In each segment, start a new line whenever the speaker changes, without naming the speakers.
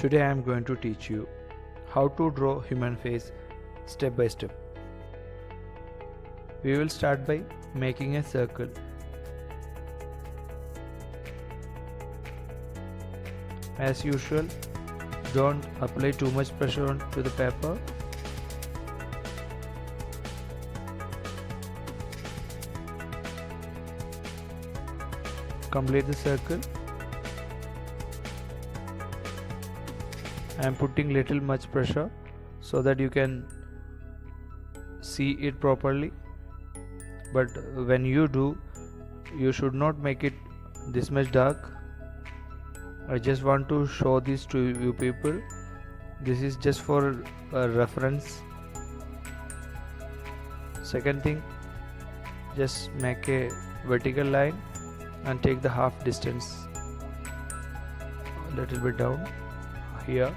Today I am going to teach you how to draw human face step by step. We will start by making a circle. As usual, don't apply too much pressure onto the paper. Complete the circle. I am putting little much pressure so that you can see it properly, but when you do, you should not make it this much dark. I just want to show this to you people. This is just for a reference. Second thing, just make a vertical line and take the half distance a little bit down here.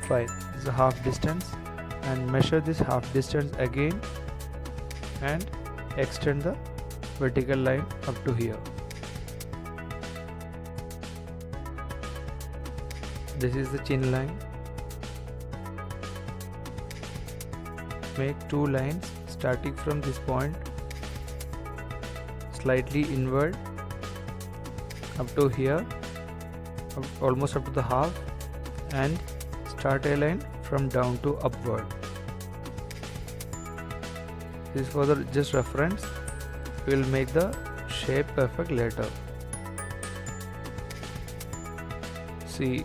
Fine, this is a half distance, and measure this half distance again and extend the vertical line up to here. This is the chin line. Make two lines starting from this point, slightly inward up to here, almost up to the half, and start a line from down to upward. This is for the just reference. We will make the shape perfect later. See,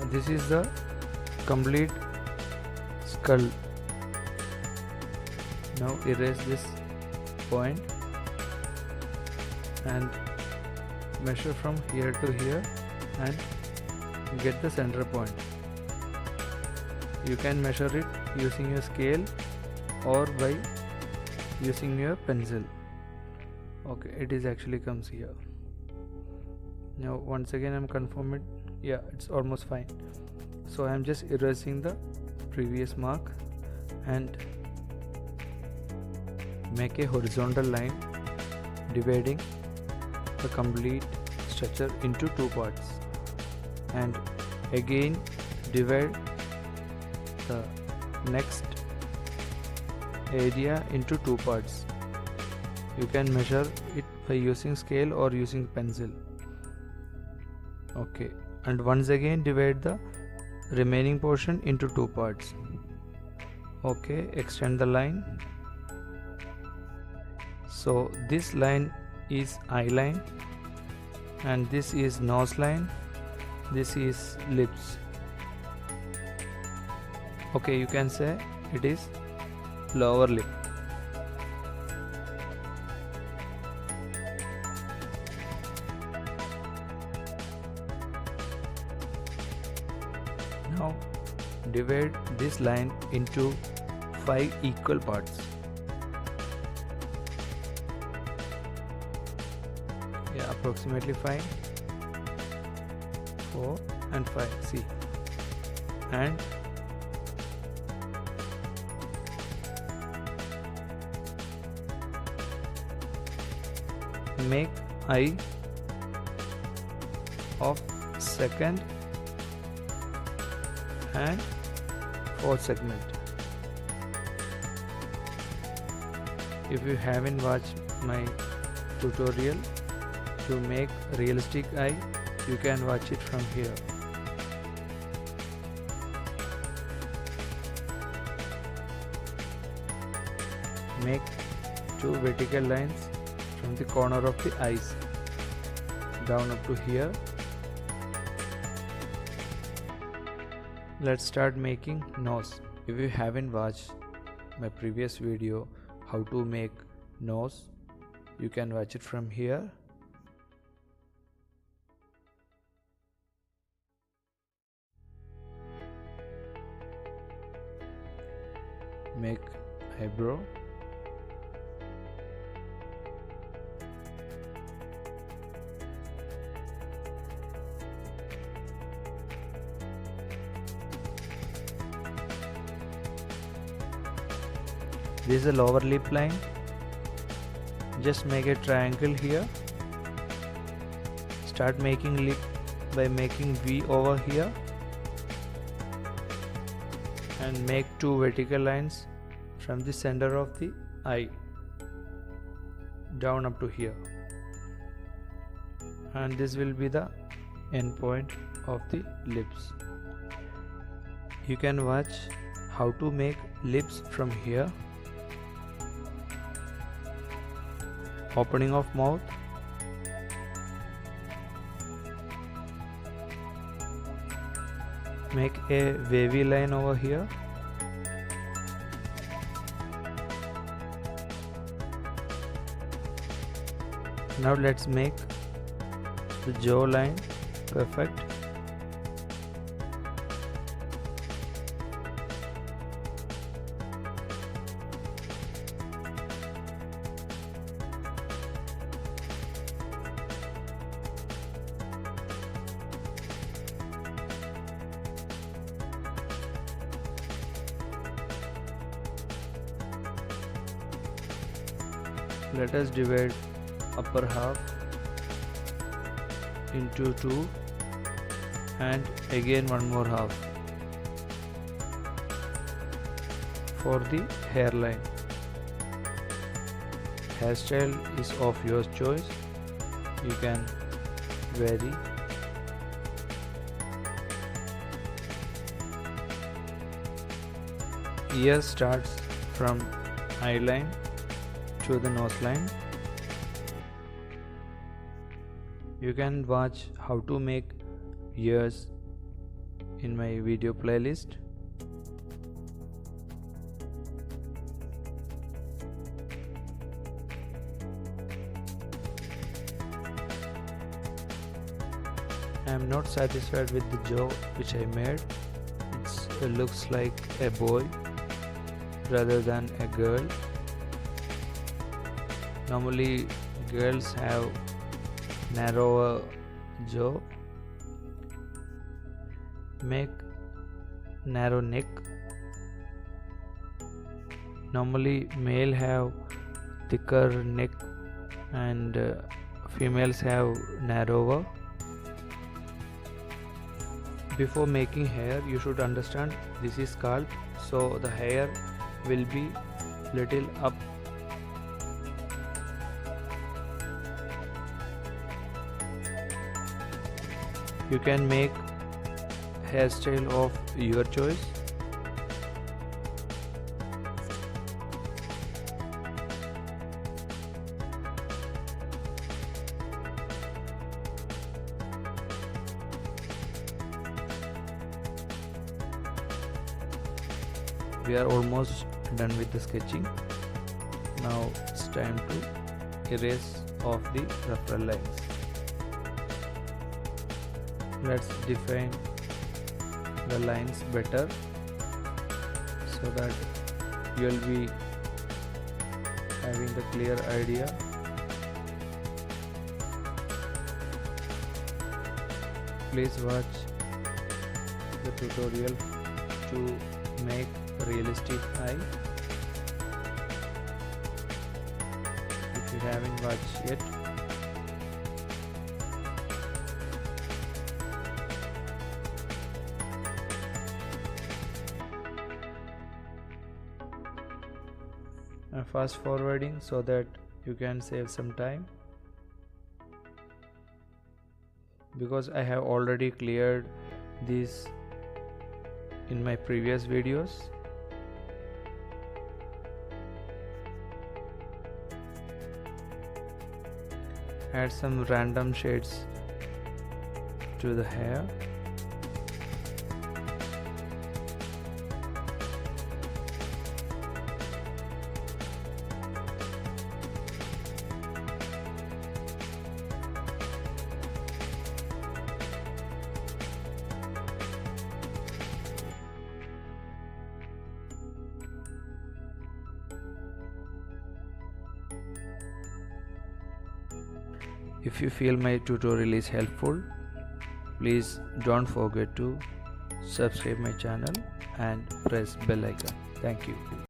this is the complete skull. Now erase this point and measure from here to here and get the center point. You can measure it using your scale or by using your pencil. Okay, it is actually comes here. Now once again I am confirming. Yeah, it's almost fine. So I am just erasing the previous mark and make a horizontal line dividing the complete structure into two parts, and again divide the next area into two parts. You can measure it by using scale or using pencil. Okay, and once again divide the remaining portion into two parts. Okay, extend the line. So this line is eye line, and this is nose line, this is lips. Okay, you can say it is lower lip. Now divide this line into 5 equal parts. Yeah, approximately 5, 4 and 5. See, and make eye of second and fourth segment. If you haven't watched my tutorial to make realistic eye, you can watch it from here. Make two vertical lines from the corner of the eyes down up to here. Let's start making nose. If you haven't watched my previous video how to make nose, you can watch it from here. Make eyebrow. This is a lower lip line. Just make a triangle here. Start making lip by making V over here and make two vertical lines from the center of the eye down up to here, and this will be the end point of the lips. You can watch how to make lips from here. Opening of mouth, make a wavy line over here, now let's make the jaw line perfect. Let us divide upper half into two and again one more half for the hairline. Hairstyle is of your choice, you can vary. Ear starts from eye line to the nose line. You can watch how to make ears in my video playlist. I am not satisfied with the jaw which I made. It looks like a boy rather than a girl. Normally girls have narrower jaw. Make narrow neck. Normally male have thicker neck and females have narrower. Before making hair, you should understand this is scalp, so the hair will be little up. You can make hairstyle of your choice. We are almost done with the sketching. Now it's time to erase off the rougher lines. Let's define the lines better so that you will be having the clear idea. Please watch the tutorial to make a realistic eye. If you haven't watched yet, I'm fast forwarding so that you can save some time, because I have already cleared this in my previous videos. Add some random shades to the hair. If you feel my tutorial is helpful, please don't forget to subscribe my channel and press bell icon. Thank you.